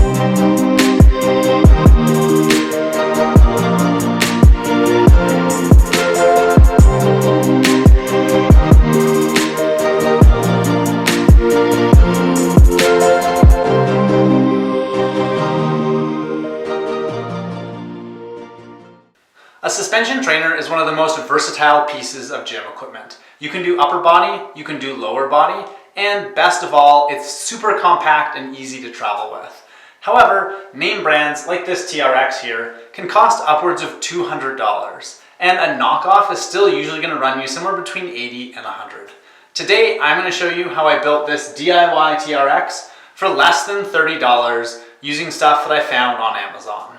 A suspension trainer is one of the most versatile pieces of gym equipment. You can do upper body, you can do lower body, and best of all, it's super compact and easy to travel with. However, name brands like this TRX here can cost upwards of $200, and a knockoff is still usually going to run you somewhere between $80 and $100. Today, I'm going to show you how I built this DIY TRX for less than $30 using stuff that I found on Amazon.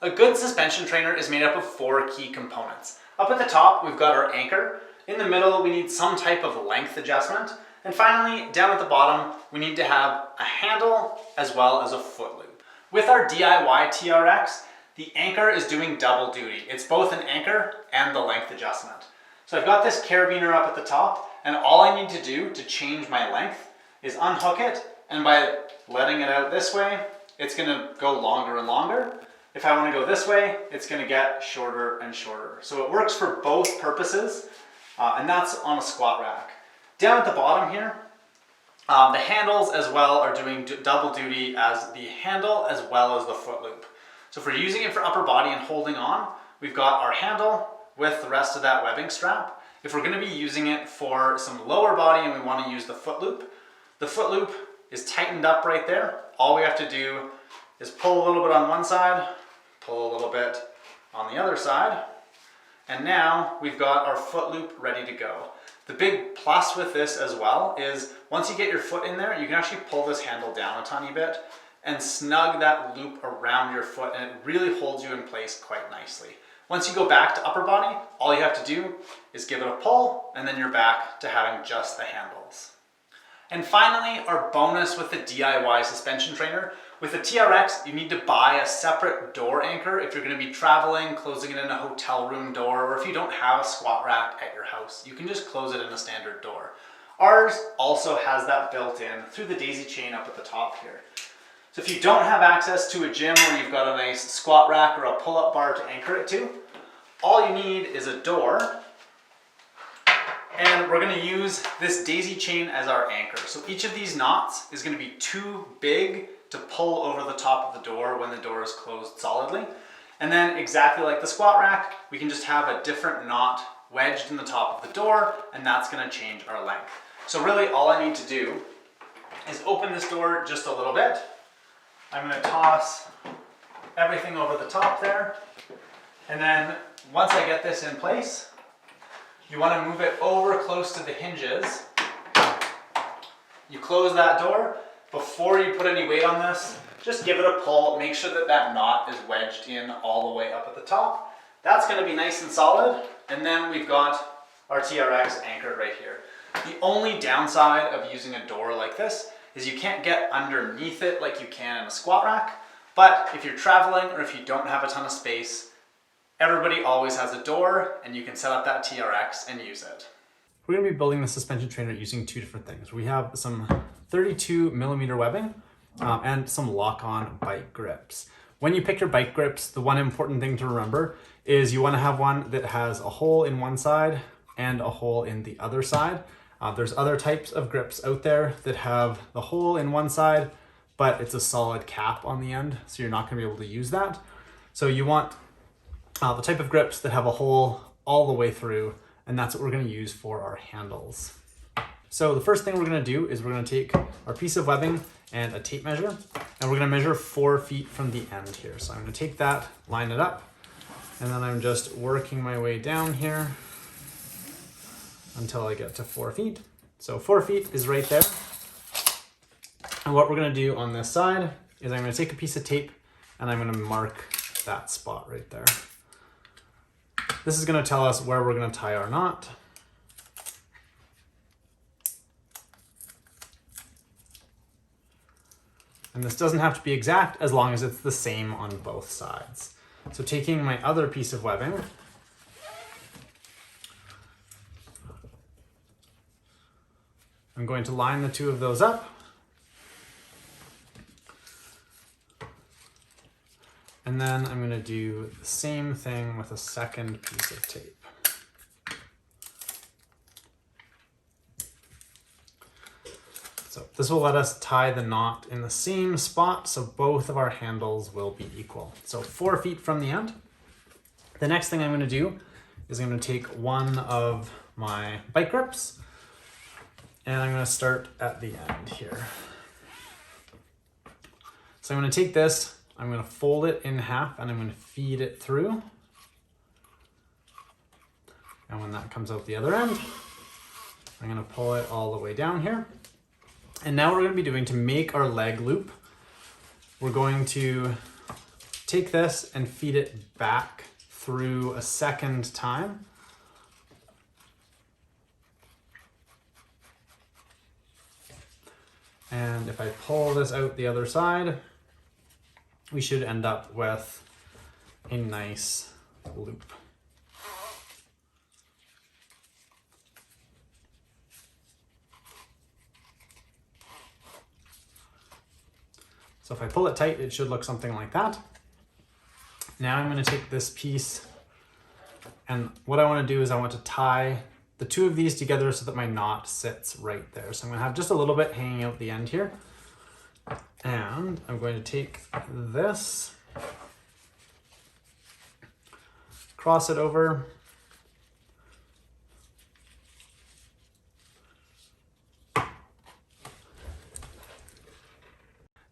A good suspension trainer is made up of 4 key components. Up at the top, we've got our anchor. In the middle, we need some type of length adjustment. And finally, down at the bottom, we need to have a handle as well as a foot loop. With our DIY TRX, the anchor is doing double duty. It's both an anchor and the length adjustment. So I've got this carabiner up at the top, and all I need to do to change my length is unhook it, and by letting it out this way, it's gonna go longer and longer. If I want to go this way, it's going to get shorter and shorter. So it works for both purposes, and that's on a squat rack. Down at the bottom here, the handles as well are doing double duty as the handle as well as the foot loop. So if we're using it for upper body and holding on, we've got our handle with the rest of that webbing strap. If we're going to be using it for some lower body and we want to use the foot loop is tightened up right there. All we have to do is pull a little bit on one side, pull a little bit on the other side, and now we've got our foot loop ready to go. The big plus with this as well is once you get your foot in there, you can actually pull this handle down a tiny bit and snug that loop around your foot, and it really holds you in place quite nicely. Once you go back to upper body, all you have to do is give it a pull, and then you're back to having just the handles. And finally, our bonus with the DIY suspension trainer. With the TRX, you need to buy a separate door anchor if you're going to be traveling, closing it in a hotel room door, or if you don't have a squat rack at your house, you can just close it in a standard door. Ours also has that built in through the daisy chain up at the top here. So if you don't have access to a gym where you've got a nice squat rack or a pull-up bar to anchor it to, all you need is a door. And we're going to use this daisy chain as our anchor. So each of these knots is going to be too big to pull over the top of the door when the door is closed solidly. And then exactly like the squat rack, we can just have a different knot wedged in the top of the door, and that's going to change our length. So really all I need to do is open this door just a little bit. I'm going to toss everything over the top there. And then once I get this in place, you want to move it over close to the hinges. You close that door. Before you put any weight on this, just give it a pull. Make sure that that knot is wedged in all the way up at the top. That's going to be nice and solid. And then we've got our TRX anchored right here. The only downside of using a door like this is you can't get underneath it like you can in a squat rack. But if you're traveling or if you don't have a ton of space, everybody always has a door, and you can set up that TRX and use it. We're going to be building the suspension trainer using 2 different things. We have some 32 millimeter webbing and some lock-on bike grips. When you pick your bike grips, the one important thing to remember is you want to have one that has a hole in one side and a hole in the other side. There's other types of grips out there that have the hole in one side, but it's a solid cap on the end, so you're not going to be able to use that. So you want the type of grips that have a hole all the way through, and that's what we're going to use for our handles. So the first thing we're going to do is we're going to take our piece of webbing and a tape measure, and we're going to measure 4 feet from the end here. So I'm going to take that, line it up, and then I'm just working my way down here until I get to 4 feet. So 4 feet is right there. And what we're going to do on this side is I'm going to take a piece of tape and I'm going to mark that spot right there. This is going to tell us where we're going to tie our knot. And this doesn't have to be exact as long as it's the same on both sides. So taking my other piece of webbing, I'm going to line the 2 of those up. And then I'm going to do the same thing with a second piece of tape. So this will let us tie the knot in the same spot, so both of our handles will be equal. So 4 feet from the end. The next thing I'm going to do is I'm going to take one of my bike grips, and I'm going to start at the end here. So I'm going to take this, I'm going to fold it in half, and I'm going to feed it through. And when that comes out the other end, I'm going to pull it all the way down here. And now what we're going to be doing to make our leg loop, we're going to take this and feed it back through a second time. And if I pull this out the other side, we should end up with a nice loop. So if I pull it tight, it should look something like that. Now I'm going to take this piece, and what I want to do is I want to tie the two of these together so that my knot sits right there. So I'm going to have just a little bit hanging out the end here. And I'm going to take this, cross it over,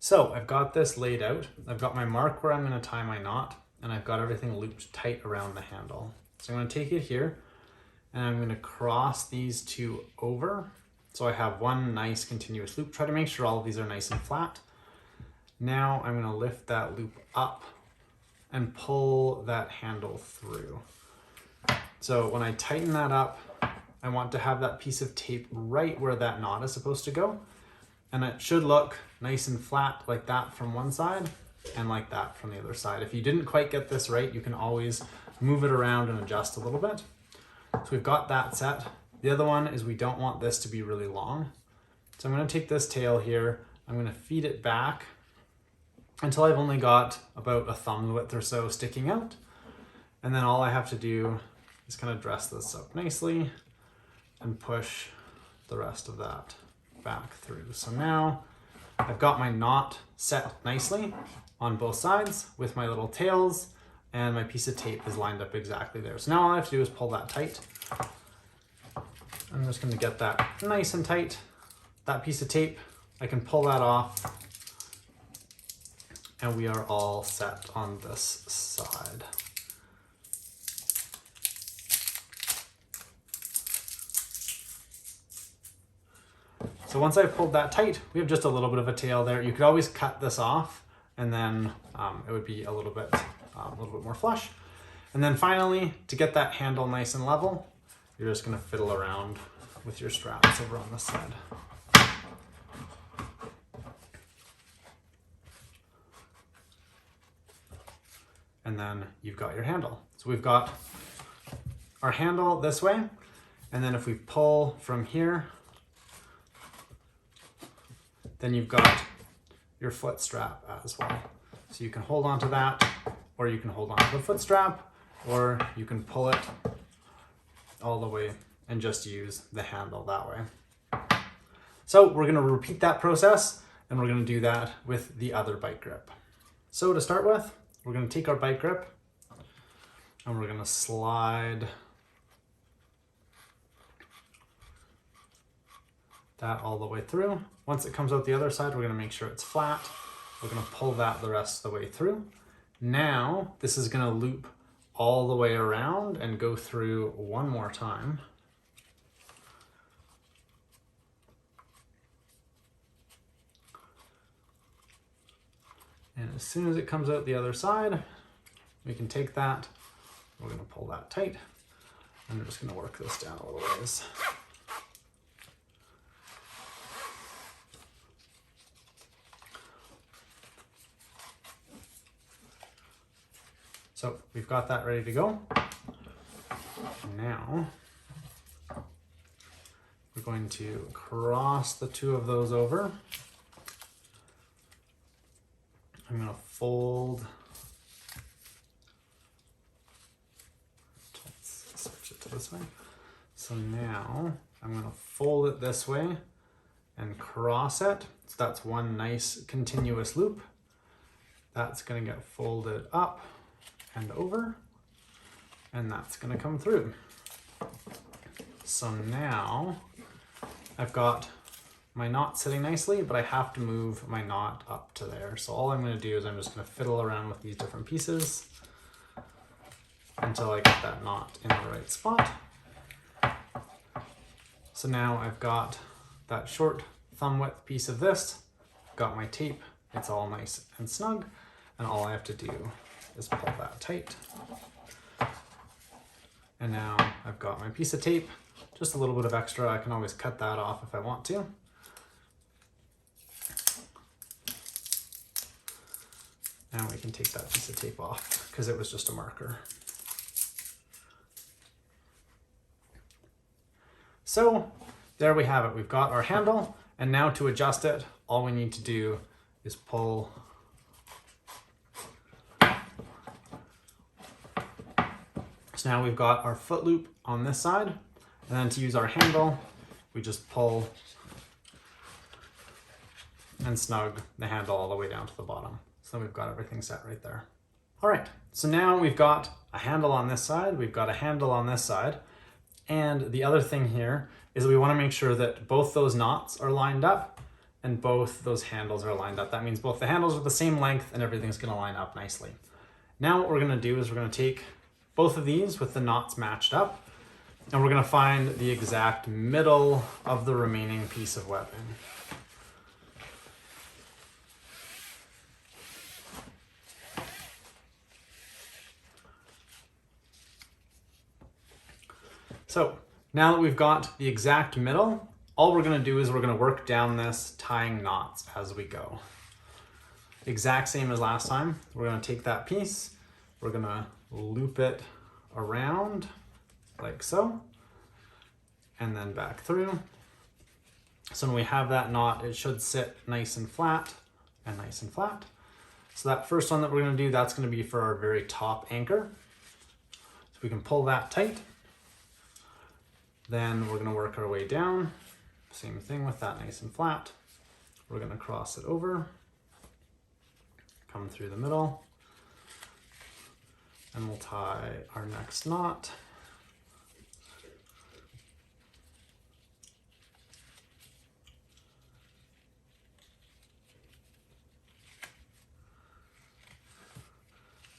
so I've got this laid out. I've got my mark where I'm going to tie my knot, and I've got everything looped tight around the handle. So I'm going to take it here, and I'm going to cross these two over. So I have one nice continuous loop. Try to make sure all of these are nice and flat. Now I'm going to lift that loop up and pull that handle through. So when I tighten that up, I want to have that piece of tape right where that knot is supposed to go. And it should look nice and flat like that from one side and like that from the other side. If you didn't quite get this right, you can always move it around and adjust a little bit. So we've got that set. The other one is we don't want this to be really long. So I'm going to take this tail here, I'm going to feed it back until I've only got about a thumb width or so sticking out. And then all I have to do is kind of dress this up nicely and push the rest of that back through. So now I've got my knot set nicely on both sides with my little tails, and my piece of tape is lined up exactly there. So now all I have to do is pull that tight. I'm just going to get that nice and tight. That piece of tape, I can pull that off, and we are all set on this side. So once I've pulled that tight, we have just a little bit of a tail there. You could always cut this off, and then it would be a little bit more flush. And then finally, to get that handle nice and level, you're just gonna fiddle around with your straps over on this side. And then you've got your handle. So we've got our handle this way, and then if we pull from here, then you've got your foot strap as well. So you can hold on to that, or you can hold on to the foot strap, or you can pull it all the way and just use the handle that way. So we're gonna repeat that process, and we're gonna do that with the other bike grip. So to start with, we're gonna take our bike grip and we're gonna slide that all the way through. Once it comes out the other side, we're gonna make sure it's flat. We're gonna pull that the rest of the way through. Now, this is gonna loop all the way around and go through one more time. And as soon as it comes out the other side, we can take that, we're gonna pull that tight, and we're just gonna work this down a little ways. So we've got that ready to go. Now, we're going to cross the two of those over. I'm going to fold this way. So now I'm going to fold it this way and cross it. So that's one nice continuous loop. That's going to get folded up and over, and that's going to come through. So now I've got my knot sitting nicely, but I have to move my knot up to there. So all I'm going to do is I'm just going to fiddle around with these different pieces until I get that knot in the right spot. So now I've got that short thumb width piece of this, got my tape, it's all nice and snug, and all I have to do is pull that tight. And now I've got my piece of tape, just a little bit of extra, I can always cut that off if I want to. Now we can take that piece of tape off because it was just a marker. So there we have it. We've got our handle, and now to adjust it, all we need to do is pull So now we've got our foot loop on this side, and then to use our handle, we just pull and snug the handle all the way down to the bottom. So we've got everything set right there. All right, so now we've got a handle on this side, we've got a handle on this side, and the other thing here is we want to make sure that both those knots are lined up and both those handles are lined up. That means both the handles are the same length and everything's going to line up nicely. Now what we're going to do is we're going to take both of these with the knots matched up, and we're going to find the exact middle of the remaining piece of webbing. So now that we've got the exact middle, all we're going to do is we're going to work down this tying knots as we go. Exact same as last time. We're going to take that piece, we're going to loop it around like so, and then back through. So when we have that knot, it should sit nice and flat and nice and flat. So that first one that we're going to do, that's going to be for our very top anchor. So we can pull that tight. Then we're going to work our way down. Same thing with that, nice and flat. We're going to cross it over, come through the middle, and we'll tie our next knot.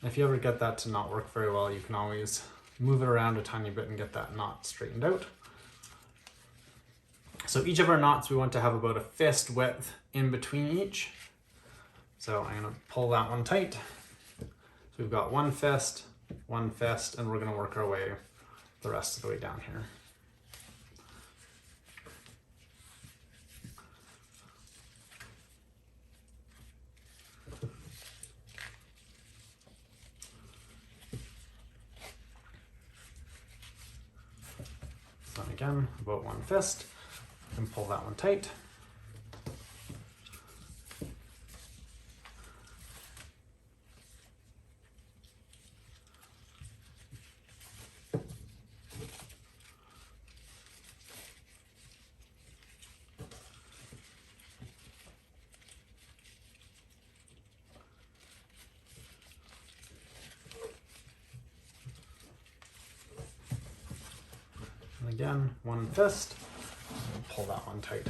If you ever get that to not work very well, you can always move it around a tiny bit and get that knot straightened out. So each of our knots, we want to have about a fist width in between each. So I'm going to pull that one tight. So we've got one fist, and we're going to work our way the rest of the way down here. So again, about one fist, and pull that one tight. And again, one fist, and pull that one tight.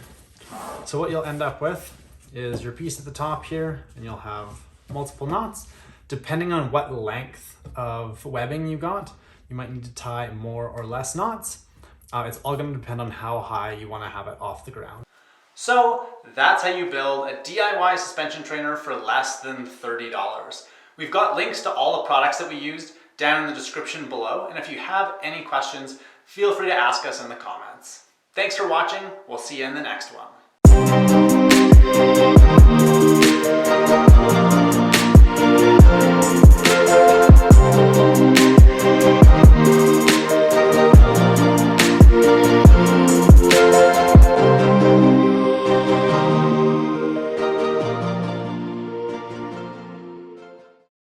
So what you'll end up with is your piece at the top here, and you'll have multiple knots. Depending on what length of webbing you got, you might need to tie more or less knots. It's all going to depend on how high you want to have it off the ground. So that's how you build a DIY suspension trainer for less than $30. We've got links to all the products that we used down in the description below, and if you have any questions, feel free to ask us in the comments. Thanks for watching. We'll see you in the next one.